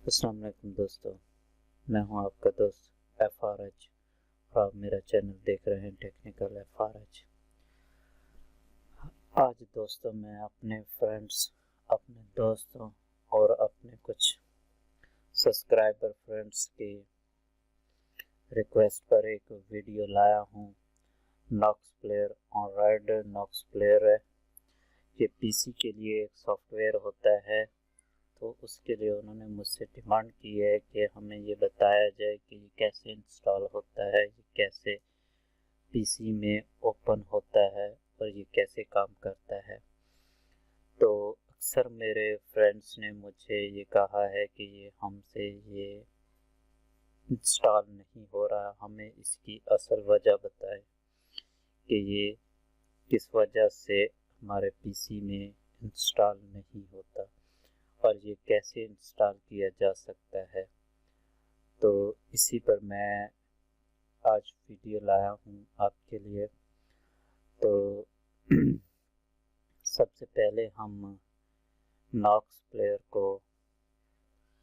अस्सलाम वालेकुम दोस्तों, मैं हूं आपका दोस्त FRH और आप मेरा चैनल देख रहे हैं टेक्निकल FRH। आज दोस्तों मैं अपने फ्रेंड्स, अपने दोस्तों और अपने कुछ सब्सक्राइबर फ्रेंड्स की रिक्वेस्ट पर एक वीडियो लाया हूं। नॉक्स प्लेयर ऑनराइड नॉक्स प्लेयर है। ये पीसी के लिए एक सॉफ्टवेयर होता है, तो उसके लिए उन्होंने मुझसे डिमांड की है कि हमें ये बताया जाए कि ये कैसे इंस्टॉल होता है, ये कैसे पीसी में ओपन होता है और ये कैसे काम करता है। तो अक्सर मेरे फ्रेंड्स ने मुझे ये कहा है कि ये हमसे ये इंस्टॉल नहीं हो रहा, हमें इसकी असल वजह बताएं कि ये किस वजह से हमारे पीसी में इंस्टॉल नहीं होता और ये कैसे इंस्टॉल किया जा सकता है। तो इसी पर मैं आज वीडियो लाया हूँ आपके लिए। तो सबसे पहले हम नॉक्स प्लेयर को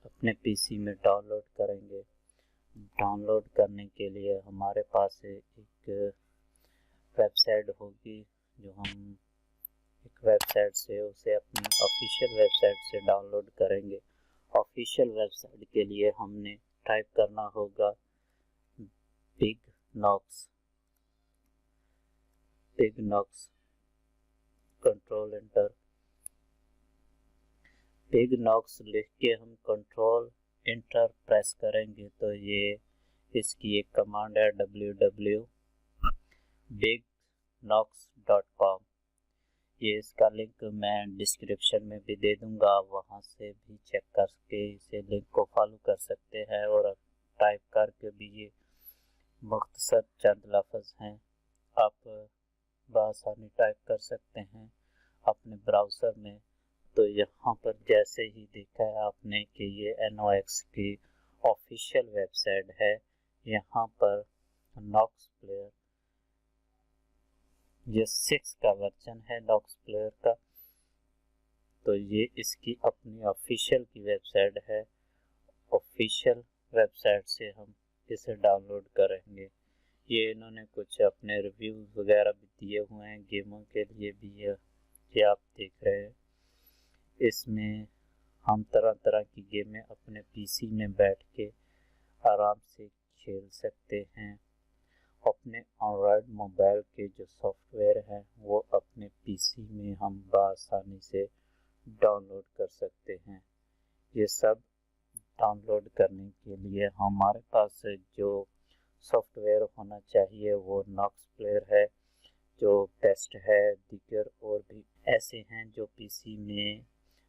अपने पीसी में डाउनलोड करेंगे। डाउनलोड करने के लिए हमारे पास एक वेबसाइट होगी, जो हम एक वेबसाइट से उसे अपनी ऑफिशियल वेबसाइट से डाउनलोड करेंगे। ऑफिशियल वेबसाइट के लिए हमने टाइप करना होगा bignox कंट्रोल एंटर। bignox लिख के हम कंट्रोल एंटर प्रेस करेंगे तो ये इसकी एक कमांड है www.bignox.com। ये इसका लिंक मैं डिस्क्रिप्शन में भी दे दूंगा, आप वहाँ से भी चेक करके इसे लिंक को फॉलो कर सकते हैं और टाइप करके भी ये मुख्तसर चंद लफ्ज़ हैं, आप बआसानी टाइप कर सकते हैं अपने ब्राउज़र में। तो यहाँ पर जैसे ही देखा है आपने कि ये NOx की ऑफिशियल वेबसाइट है। यहाँ पर नॉक्स प्लेयर ये 6 का वर्जन है नॉक्स प्लेयर का। तो ये इसकी अपनी ऑफिशियल की वेबसाइट है। ऑफिशियल वेबसाइट से हम इसे डाउनलोड करेंगे। ये इन्होंने कुछ अपने रिव्यूज़ वगैरह भी दिए हुए हैं, गेमों के लिए भी ये आप देख रहे हैं। इसमें हम तरह तरह की गेमें अपने पीसी में बैठ के आराम से खेल सकते हैं। अपने एंड्रॉयड मोबाइल के जो सॉफ्टवेयर हैं वो अपने पीसी में हम बआसानी से डाउनलोड कर सकते हैं। ये सब डाउनलोड करने के लिए हमारे पास जो सॉफ्टवेयर होना चाहिए वो नॉक्स प्लेयर है, जो बेस्ट है। दीगर और भी ऐसे हैं जो पीसी में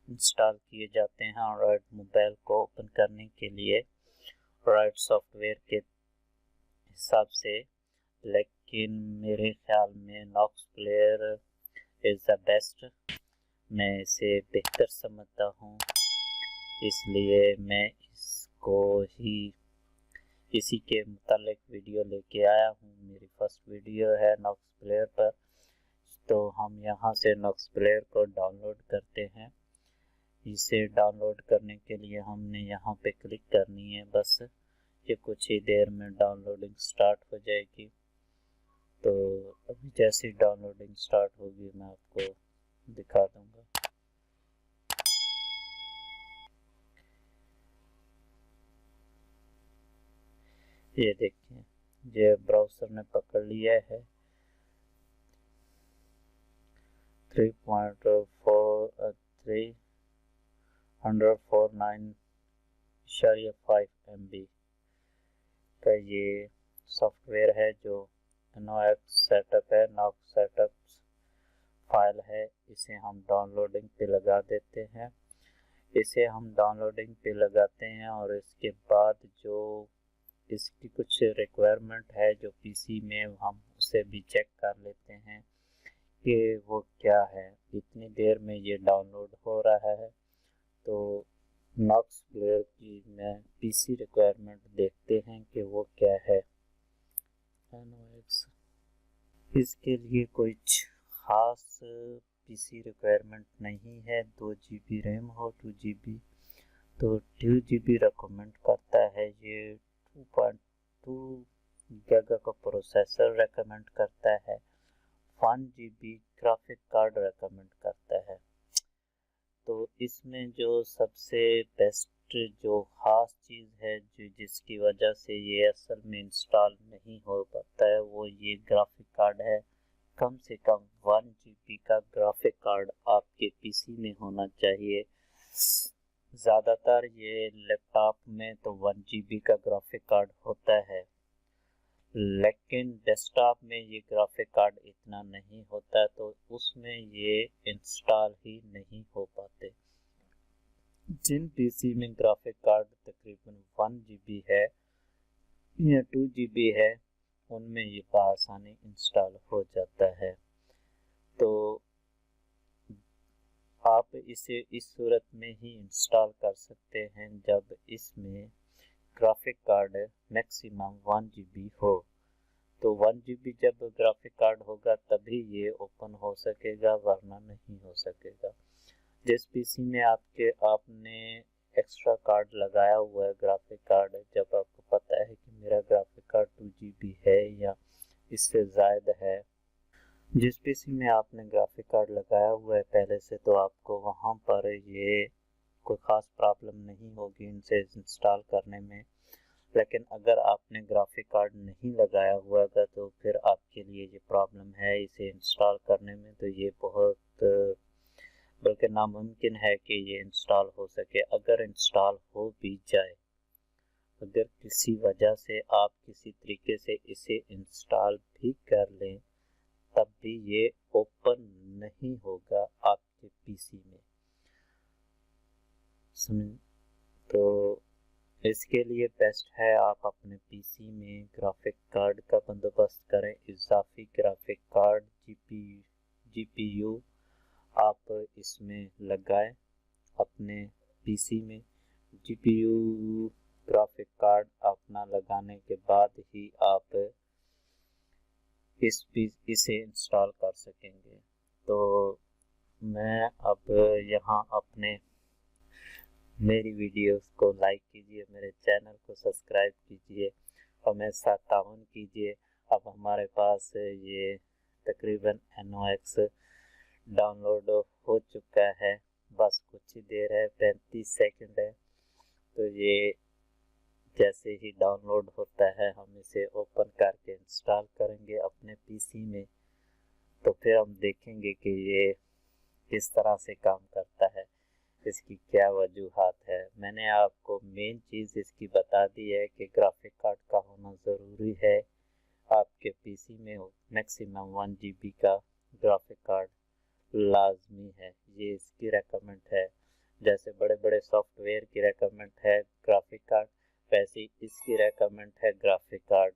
इंस्टॉल किए जाते हैं एंड्रॉयड मोबाइल को ओपन करने के लिए एंड्रॉयड सॉफ्टवेयर के हिसाब से, लेकिन मेरे ख्याल में Knox player is the best. मैं इसे बेहतर समझता हूँ, इसलिए मैं इसको ही इसी के मुतालिक वीडियो लेके आया हूँ। मेरी फर्स्ट वीडियो है नॉक्स प्लेयर पर। तो हम यहाँ से नॉक्स प्लेयर को डाउनलोड करते हैं। इसे डाउनलोड करने के लिए हमने यहाँ पे क्लिक करनी है, बस ये कुछ ही देर में डाउनलोडिंग स्टार्ट हो जाएगी। तो अभी जैसे डाउनलोडिंग स्टार्ट होगी मैं आपको दिखा दूंगा। ये देखिए, ये ब्राउज़र ने पकड़ लिया है 349.5 MB का ये सॉफ्टवेयर है, जो नॉक्स सेटअप है, नॉक्स सेटअप फाइल है। इसे हम डाउनलोडिंग पे लगा देते हैं। इसे हम डाउनलोडिंग पे लगाते हैं और इसके बाद जो इसकी कुछ रिक्वायरमेंट है जो पीसी में, हम उसे भी चेक कर लेते हैं कि वो क्या है। इतनी देर में ये डाउनलोड हो रहा है। तो नॉक्स प्लेयर की मैं पीसी रिक्वायरमेंट देखते हैं कि वो क्या है। इसके लिए कुछ ख़ास पीसी रिक्वायरमेंट नहीं है। 2 GB रैम हो, 2 GB तो 2 GB रिकमेंड करता है, ये 2.2 गीगा का प्रोसेसर रिकमेंड करता है, 1 GB ग्राफिक कार्ड रिकमेंड करता है। तो इसमें जो सबसे बेस्ट जो खास चीज़ है जो जिसकी वजह से ये असल में इंस्टॉल नहीं हो पाता है वो ये ग्राफिक कार्ड है। कम से कम 1 GB का ग्राफिक कार्ड आपके पीसी में होना चाहिए। ज़्यादातर ये लैपटॉप में तो 1 GB का ग्राफिक कार्ड होता है, लेकिन डेस्कटॉप में ये ग्राफिक कार्ड इतना नहीं होता, तो उसमें ये इंस्टॉल ही नहीं हो पाते। जिन पीसी में ग्राफिक कार्ड तकरीबन 1 GB है या 2 GB है, उनमें ये आसानी इंस्टॉल हो जाता है। तो आप इसे इस सूरत में ही इंस्टॉल कर सकते हैं जब इसमें ग्राफिक कार्ड मैक्सिमम 1 GB हो। तो 1 GB जब ग्राफिक कार्ड होगा तभी ये ओपन हो सकेगा, वरना नहीं हो सकेगा। जिस पीसी में आपने एक्स्ट्रा कार्ड लगाया हुआ है ग्राफिक कार्ड, जब आपको पता है कि मेरा ग्राफिक कार्ड 2 GB है या इससे ज़्यादा है, जिस पीसी में आपने ग्राफिक कार्ड लगाया हुआ है पहले से, तो आपको वहाँ पर ये कोई ख़ास प्रॉब्लम नहीं होगी इनसे इंस्टॉल करने में। लेकिन अगर आपने ग्राफिक कार्ड नहीं लगाया हुआ था तो फिर आपके लिए ये प्रॉब्लम है इसे इंस्टॉल करने में। तो ये बहुत बल्कि नामुमकिन है कि ये इंस्टॉल हो सके। अगर इंस्टॉल हो भी जाए, अगर किसी वजह से आप किसी तरीके से इसे इंस्टॉल भी कर लें, तब भी ये ओपन नहीं होगा आपके पीसी में, समझ। तो इसके लिए बेस्ट है आप अपने पीसी में ग्राफिक कार्ड का बंदोबस्त करें, इजाफी ग्राफिक कार्ड जीपीयू आप इसमें लगाएं अपने पीसी में। जीपीयू ग्राफिक कार्ड अपना लगाने के बाद ही आप इसे इंस्टॉल कर सकेंगे। तो मैं अब यहाँ अपने मेरी वीडियोस को लाइक कीजिए, मेरे चैनल को सब्सक्राइब कीजिए और मेरे साथ ताउन कीजिए। अब हमारे पास ये तकरीबन NOx डाउनलोड हो चुका है, बस कुछ ही देर है, 35 सेकंड है। तो ये जैसे ही डाउनलोड होता है हम इसे ओपन करके इंस्टॉल करेंगे अपने पीसी में, तो फिर हम देखेंगे कि ये किस तरह से काम करता है, इसकी क्या वजूहात है। मैंने आपको मेन चीज़ इसकी बता दी है कि ग्राफिक कार्ड का होना ज़रूरी है आपके पीसी में, मैक्सिमम 1 GB का ग्राफिक कार्ड लाजमी है। ये इसकी रेकमेंड है, जैसे बड़े बड़े सॉफ्टवेयर की रेकमेंड है ग्राफिक कार्ड, वैसे ही इसकी रेकमेंड है ग्राफिक कार्ड।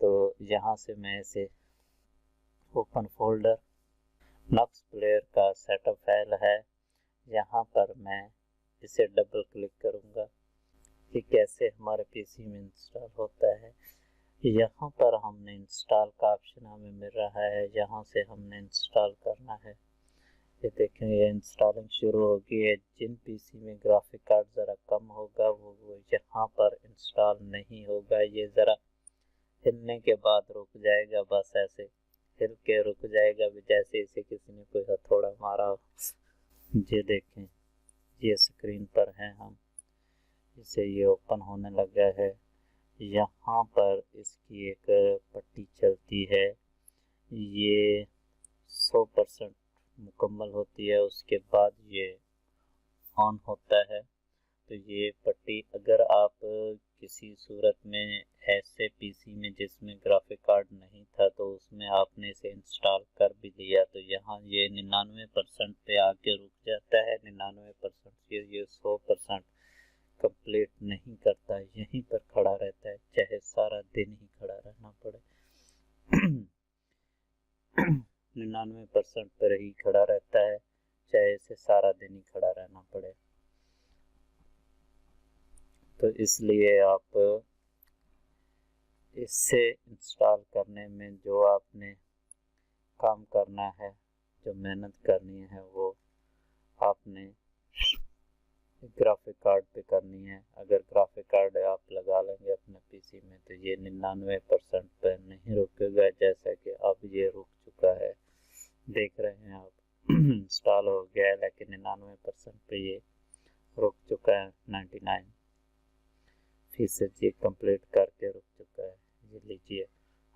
तो यहाँ से मैं इसे ओपन फोल्डर नॉक्स प्लेयर का सेटअप फाइल है, यहाँ पर मैं इसे डबल क्लिक करूँगा कि कैसे हमारे पीसी में इंस्टॉल होता है। यहाँ पर हमने इंस्टॉल का ऑप्शन हमें मिल रहा है, यहाँ से हमने इंस्टॉल करना है। ये देखें ये इंस्टॉलिंग शुरू हो गई है। जिन पीसी में ग्राफिक कार्ड ज़रा कम होगा वो यहाँ पर इंस्टॉल नहीं होगा, ये ज़रा हिलने के बाद रुक जाएगा, बस ऐसे हिल के रुक जाएगा जैसे इसे किसी ने कोई हथौड़ा मारा हो। ये देखें ये स्क्रीन पर है, हम इसे ये ओपन होने लगा है। यहाँ पर इसकी एक पट्टी चलती है, ये 100% मुकम्मल होती है, उसके बाद ये ऑन होता है। तो ये पट्टी अगर आप किसी सूरत में ऐसे पीसी में जिसमें ग्राफिक कार्ड नहीं था तो उसमें आपने इसे इंस्टॉल कर भी लिया, तो यहाँ ये 99% पे आके रुक जाता है। 99% से ये 100% कंप्लीट नहीं करता, यहीं पर खड़ा रहता है, चाहे सारा दिन ही खड़ा रहना पड़े। 99% पर ही खड़ा रहता है, चाहे इसे सारा दिन ही खड़ा रहना पड़े। तो इसलिए आप इससे इंस्टॉल करने में जो आपने काम करना है, जो मेहनत करनी है, वो आपने ग्राफिक कार्ड पे करनी है। अगर ग्राफिक कार्ड आप लगा लेंगे अपने पीसी में तो ये 99% पर नहीं रुकेगा, जैसा कि अब ये रुक चुका है, देख रहे हैं आप। इंस्टॉल हो गया है लेकिन 99% पे ये रुक चुका है, 99% ये कंप्लीट करके रुक चुका है। ये लीजिए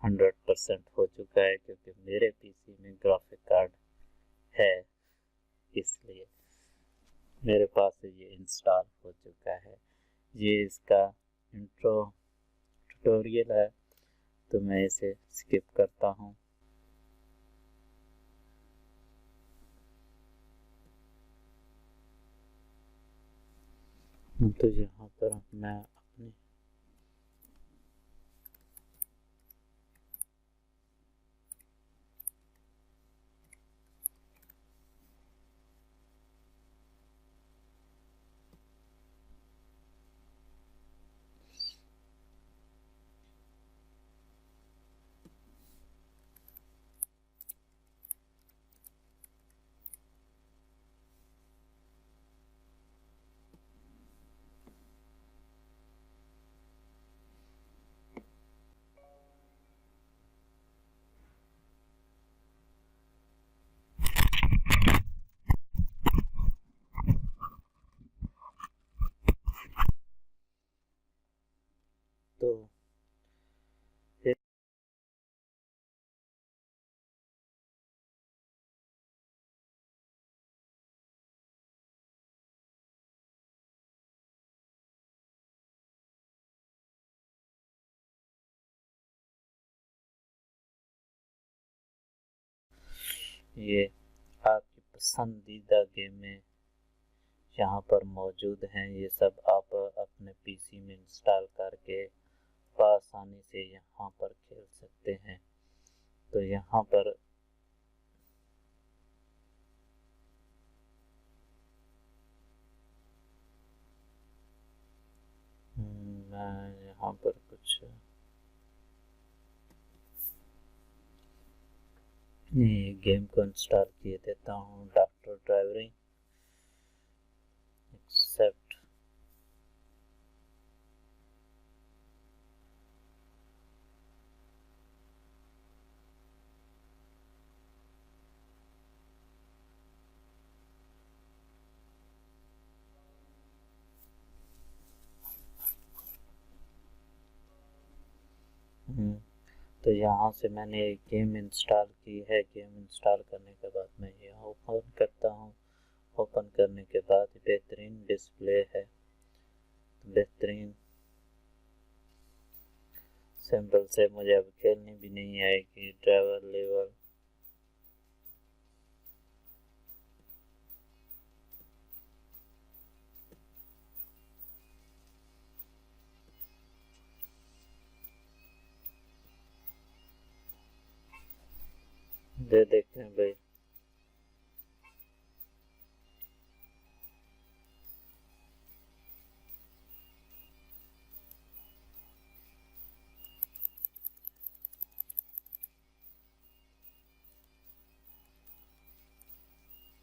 100% हो चुका है, क्योंकि मेरे पीसी में ग्राफिक कार्ड है, इसलिए मेरे पास ये इंस्टॉल हो चुका है। ये इसका इंट्रो ट्यूटोरियल है, तो मैं इसे स्किप करता हूँ। तो यहाँ पर मैं अपनी तो ये आपकी पसंदीदा गेमें यहाँ पर मौजूद हैं। ये सब आप अपने पीसी में इंस्टॉल करके आसानी से यहाँ पर खेल सकते हैं। तो यहाँ पर मैं यहाँ पर कुछ ये गेम को इंस्टॉल किए देता हूँ। डॉक्टर ड्राइवरिंग एक्सेप्ट, तो यहाँ से मैंने एक गेम इंस्टॉल की है। गेम इंस्टॉल करने के बाद मैं ये ओपन करता हूँ। ओपन करने के बाद बेहतरीन डिस्प्ले है, बेहतरीन सिंपल से मुझे अब खेलनी भी नहीं आएगी। ड्राइवर लेवल दे देखते हैं भाई।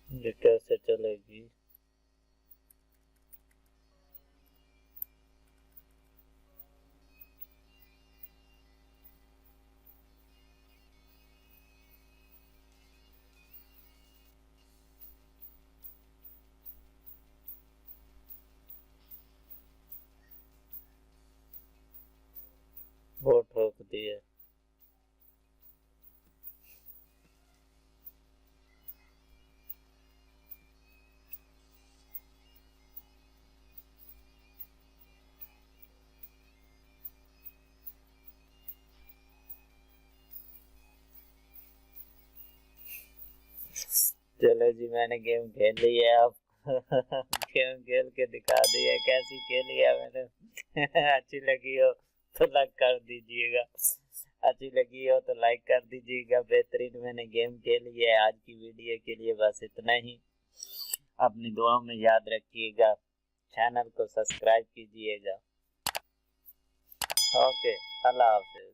ये कैसे चलेगी? वो ठोक दिए। चलो जी, मैंने गेम खेल ली है। अब गेम खेल के दिखा दी है कैसी खेली है मैंने। अच्छी लगी हो तो लाइक कर दीजिएगा, अच्छी लगी हो तो लाइक कर दीजिएगा। बेहतरीन मैंने गेम खेली है। आज की वीडियो के लिए बस इतना ही। अपनी दुआओं में याद रखिएगा, चैनल को सब्सक्राइब कीजिएगा। ओके, अल्लाह हाफिज।